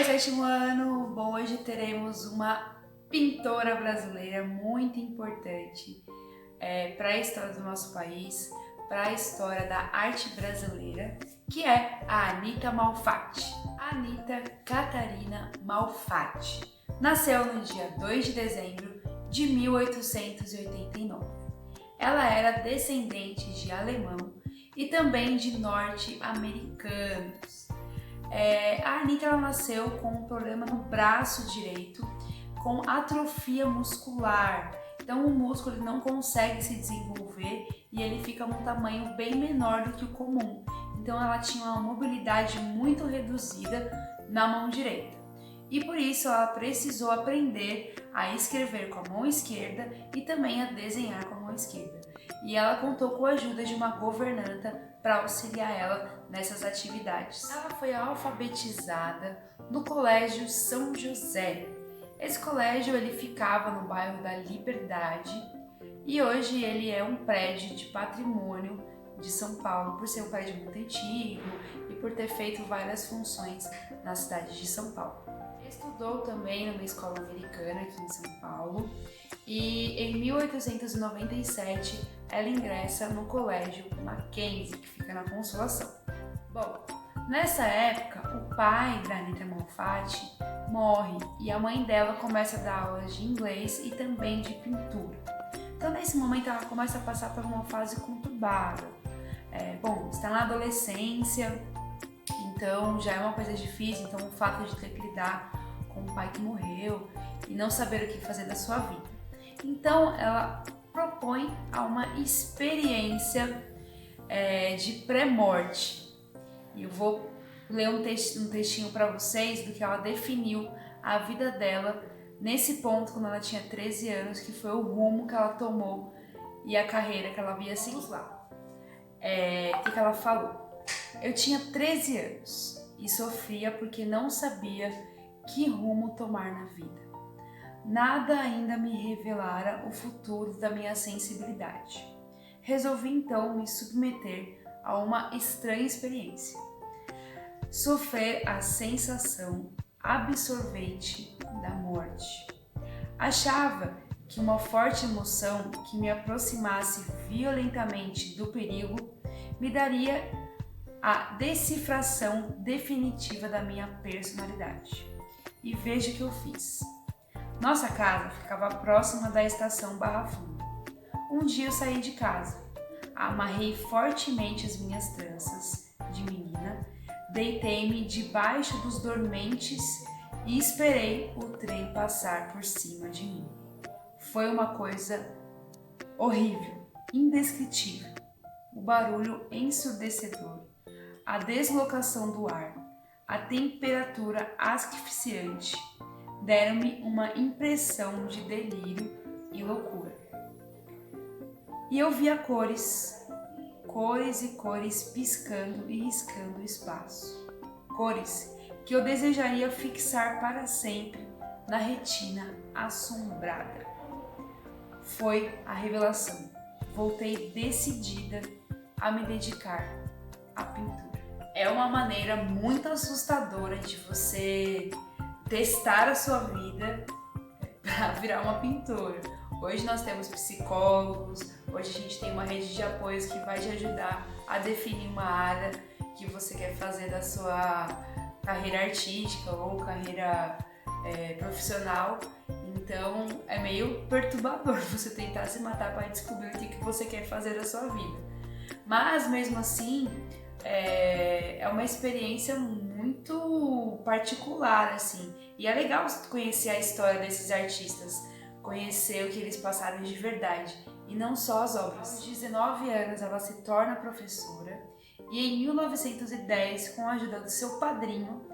Oi, sétimo ano! Bom, hoje teremos uma pintora brasileira muito importante para a história do nosso país, para a história da arte brasileira, que é a Anita Malfatti. Anita Catarina Malfatti nasceu no dia 2 de dezembro de 1889. Ela era descendente de alemão e também de norte-americanos. A Anita ela nasceu com um problema no braço direito, com atrofia muscular. Então o músculo não consegue se desenvolver e ele fica num tamanho bem menor do que o comum. Então ela tinha uma mobilidade muito reduzida na mão direita. E por isso ela precisou aprender a escrever com a mão esquerda e também a desenhar com a mão esquerda. E ela contou com a ajuda de uma governanta para auxiliar ela nessas atividades. Ela foi alfabetizada no Colégio São José. Esse colégio ele ficava no bairro da Liberdade e hoje ele é um prédio de patrimônio de São Paulo, por ser um prédio muito antigo e por ter feito várias funções na cidade de São Paulo. Estudou também numa escola americana aqui em São Paulo e em 1897 ela ingressa no Colégio Mackenzie, que fica na Consolação. Bom, nessa época o pai da Anita Malfatti morre e a mãe dela começa a dar aulas de inglês e também de pintura. Então nesse momento ela começa a passar por uma fase conturbada. Está na adolescência, então já é uma coisa difícil, então o fato de ter que lidar com um pai que morreu e não saber o que fazer da sua vida. Então ela propõe a uma experiência de pré-morte. E eu vou ler um textinho para vocês do que ela definiu a vida dela nesse ponto quando ela tinha 13 anos, que foi o rumo que ela tomou e a carreira que ela havia seguido lá. O que ela falou? Eu tinha 13 anos e sofria porque não sabia que rumo tomar na vida. Nada ainda me revelara o futuro da minha sensibilidade. Resolvi então me submeter a uma estranha experiência. Sofrer a sensação absorvente da morte. Achava que uma forte emoção que me aproximasse violentamente do perigo me daria a decifração definitiva da minha personalidade. E veja o que eu fiz. Nossa casa ficava próxima da estação Barra Funda. Um dia eu saí de casa, amarrei fortemente as minhas tranças de menina, deitei-me debaixo dos dormentes e esperei o trem passar por cima de mim. Foi uma coisa horrível, indescritível. O barulho ensurdecedor, a deslocação do ar, a temperatura asfixiante deram-me uma impressão de delírio e loucura. E eu via cores e cores piscando e riscando o espaço. Cores que eu desejaria fixar para sempre na retina assombrada. Foi a revelação. Voltei decidida a me dedicar à pintura. É uma maneira muito assustadora de você testar a sua vida para virar uma pintora. Hoje nós temos psicólogos, hoje a gente tem uma rede de apoios que vai te ajudar a definir uma área que você quer fazer da sua carreira artística ou carreira profissional. Então é meio perturbador você tentar se matar para descobrir o que você quer fazer da sua vida. Mas mesmo assim, é uma experiência muito particular, assim. E é legal conhecer a história desses artistas, conhecer o que eles passaram de verdade, e não só as obras. Aos 19 anos ela se torna professora e em 1910, com a ajuda do seu padrinho,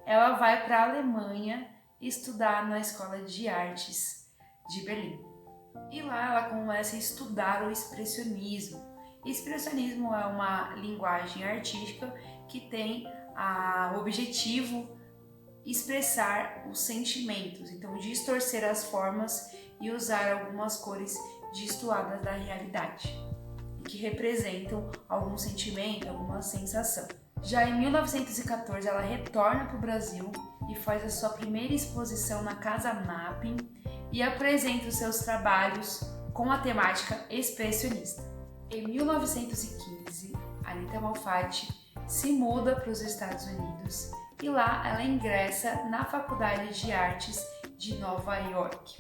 ela vai para a Alemanha estudar na Escola de Artes de Berlim. E lá ela começa a estudar o expressionismo. Expressionismo é uma linguagem artística que tem o objetivo expressar os sentimentos, então distorcer as formas e usar algumas cores destoadas da realidade, que representam algum sentimento, alguma sensação. Já em 1914 ela retorna para o Brasil e faz a sua primeira exposição na Casa Mapping e apresenta os seus trabalhos com a temática expressionista. Em 1915, Anita Malfatti se muda para os Estados Unidos e lá ela ingressa na Faculdade de Artes de Nova York.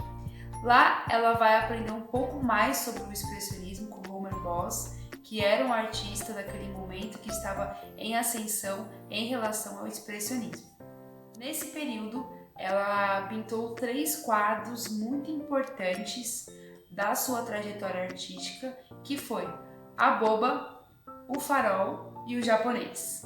Lá ela vai aprender um pouco mais sobre o expressionismo com Homer Boss, que era um artista daquele momento que estava em ascensão em relação ao expressionismo. Nesse período, ela pintou 3 quadros muito importantes da sua trajetória artística, que foi A Boba, O Farol e O Japonês.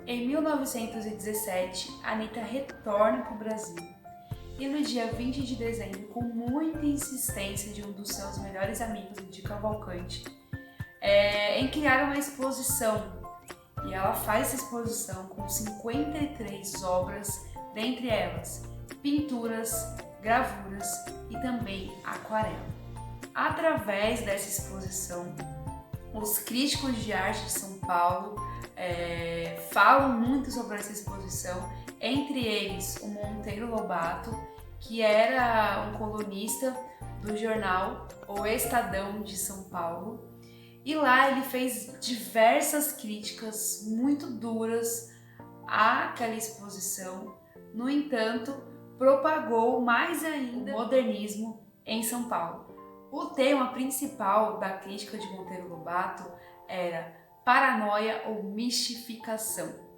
Em 1917, Anita retorna para o Brasil e no dia 20 de dezembro, com muita insistência de um dos seus melhores amigos, de Cavalcante, em criar uma exposição. E ela faz essa exposição com 53 obras, dentre elas pinturas, gravuras e também aquarela. Através dessa exposição, os críticos de arte de São Paulo falam muito sobre essa exposição, entre eles o Monteiro Lobato, que era um colunista do jornal O Estadão de São Paulo, e lá ele fez diversas críticas muito duras àquela exposição. No entanto, propagou mais ainda o modernismo em São Paulo. O tema principal da crítica de Monteiro Lobato era paranoia ou mistificação.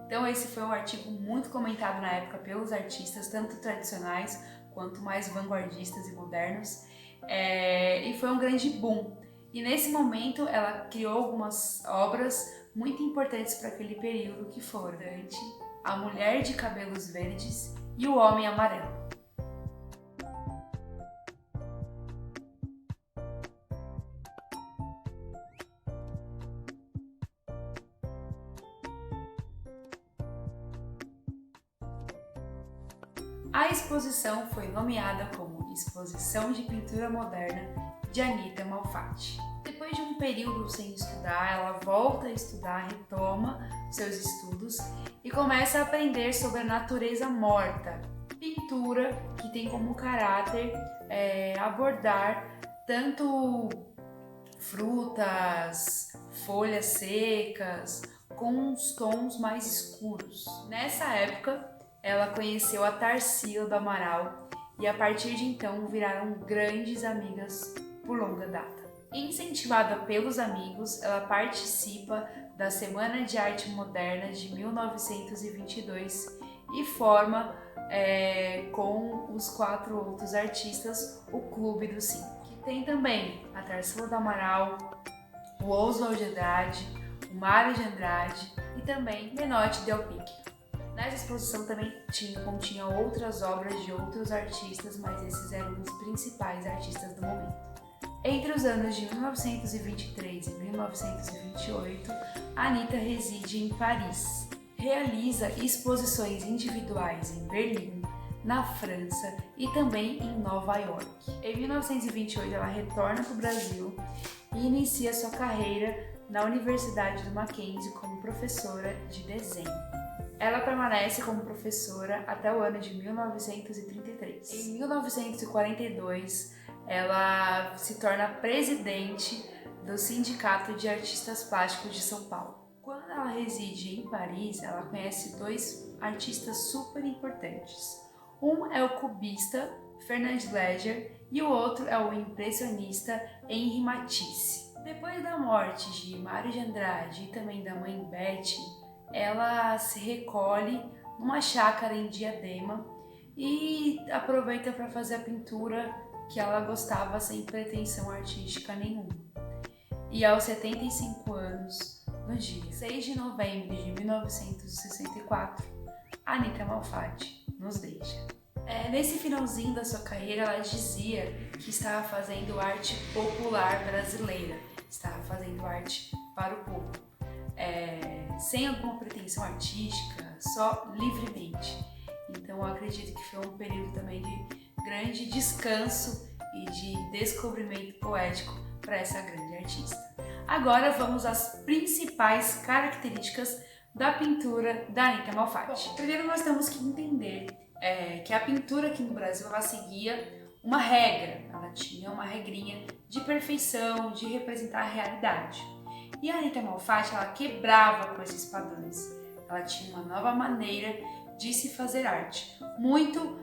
Então esse foi um artigo muito comentado na época pelos artistas, tanto tradicionais quanto mais vanguardistas e modernos, e foi um grande boom. E nesse momento ela criou algumas obras muito importantes para aquele período, que foram A Mulher de Cabelos Verdes e O Homem Amarelo. A exposição foi nomeada como Exposição de Pintura Moderna de Anita Malfatti. Depois de um período sem estudar, ela volta a estudar, retoma seus estudos e começa a aprender sobre a natureza morta, pintura que tem como caráter abordar tanto frutas, folhas secas, com uns tons mais escuros. Nessa época, ela conheceu a Tarsila do Amaral e a partir de então viraram grandes amigas por longa data. Incentivada pelos amigos, ela participa da Semana de Arte Moderna de 1922 e forma com os 4 outros artistas o Clube dos 5, que tem também a Tarsila do Amaral, o Oswald de Andrade, o Mário de Andrade e também Menotti Del Pique. Nessa exposição também continha outras obras de outros artistas, mas esses eram os principais artistas do momento. Entre os anos de 1923 e 1928, Anita reside em Paris. Realiza exposições individuais em Berlim, na França e também em Nova York. Em 1928, ela retorna para o Brasil e inicia sua carreira na Universidade do Mackenzie como professora de desenho. Ela permanece como professora até o ano de 1933. Em 1942, ela se torna presidente do Sindicato de Artistas Plásticos de São Paulo. Quando ela reside em Paris, ela conhece 2 artistas super importantes. Um é o cubista Fernand Léger e o outro é o impressionista Henri Matisse. Depois da morte de Mário de Andrade e também da mãe Betty, ela se recolhe numa chácara em Diadema e aproveita para fazer a pintura que ela gostava sem pretensão artística nenhuma. E aos 75 anos, no dia 6 de novembro de 1964, Anita Malfatti nos deixa. Nesse finalzinho da sua carreira, ela dizia que estava fazendo arte popular brasileira, estava fazendo arte para o povo. Sem alguma pretensão artística, só livremente. Então eu acredito que foi um período também de grande descanso e de descobrimento poético para essa grande artista. Agora vamos às principais características da pintura da Anita Malfatti. Bom, primeiro nós temos que entender que a pintura aqui no Brasil ela seguia uma regra, ela tinha uma regrinha de perfeição, de representar a realidade. E a Anita Malfatti ela quebrava com esses padrões, ela tinha uma nova maneira de se fazer arte, muito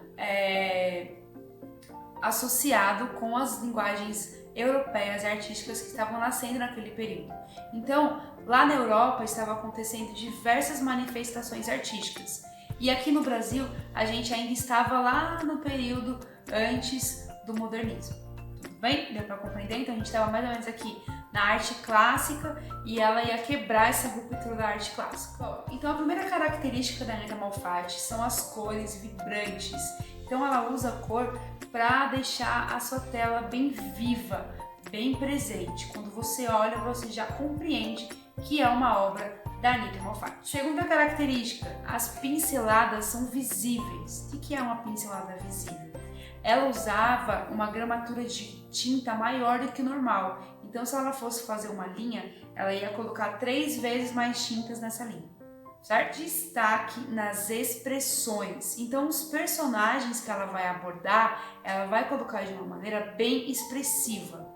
associado com as linguagens europeias e artísticas que estavam nascendo naquele período. Então, lá na Europa estava acontecendo diversas manifestações artísticas. E aqui no Brasil, a gente ainda estava lá no período antes do modernismo. Tudo bem? Deu para compreender? Então a gente estava mais ou menos aqui na arte clássica e ela ia quebrar essa ruptura da arte clássica. Bom, então a primeira característica da Anita Malfatti são as cores vibrantes. Então ela usa a cor para deixar a sua tela bem viva, bem presente. Quando você olha, você já compreende que é uma obra da Anita Malfatti. Segunda característica, as pinceladas são visíveis. O que é uma pincelada visível? Ela usava uma gramatura de tinta maior do que o normal. Então, se ela fosse fazer uma linha, ela ia colocar 3 vezes mais tintas nessa linha, certo? Destaque nas expressões. Então, os personagens que ela vai abordar, ela vai colocar de uma maneira bem expressiva,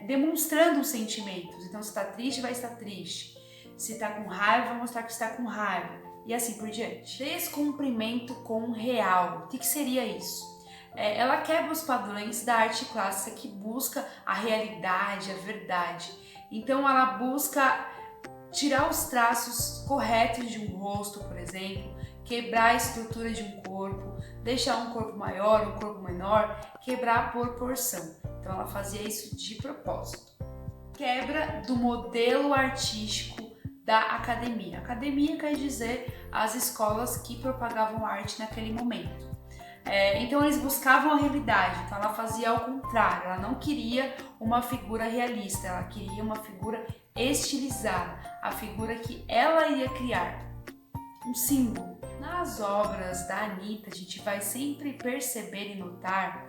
demonstrando os sentimentos. Então, se está triste, vai estar triste. Se está com raiva, vai mostrar que está com raiva. E assim por diante. Descumprimento com o real. O que seria isso? Ela quebra os padrões da arte clássica que busca a realidade, a verdade. Então ela busca tirar os traços corretos de um rosto, por exemplo, quebrar a estrutura de um corpo, deixar um corpo maior, um corpo menor, quebrar a proporção. Então ela fazia isso de propósito. Quebra do modelo artístico da academia. Academia quer dizer as escolas que propagavam arte naquele momento. Então eles buscavam a realidade, então ela fazia ao contrário, ela não queria uma figura realista, ela queria uma figura estilizada, a figura que ela ia criar, um símbolo. Nas obras da Anita, a gente vai sempre perceber e notar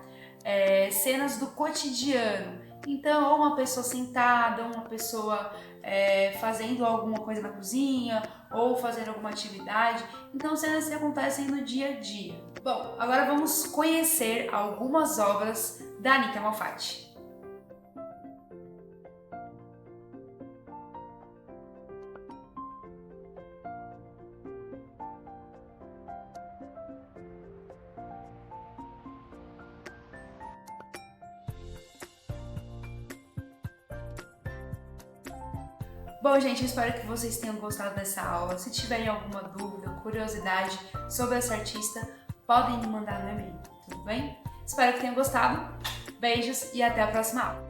cenas do cotidiano. Então, ou uma pessoa sentada, ou uma pessoa fazendo alguma coisa na cozinha, ou fazendo alguma atividade. Então, cenas que acontecem no dia a dia. Bom, agora vamos conhecer algumas obras da Anita Malfatti. Bom, gente, eu espero que vocês tenham gostado dessa aula. Se tiverem alguma dúvida, curiosidade sobre essa artista, podem me mandar no e-mail, tudo bem? Espero que tenham gostado. Beijos e até a próxima aula.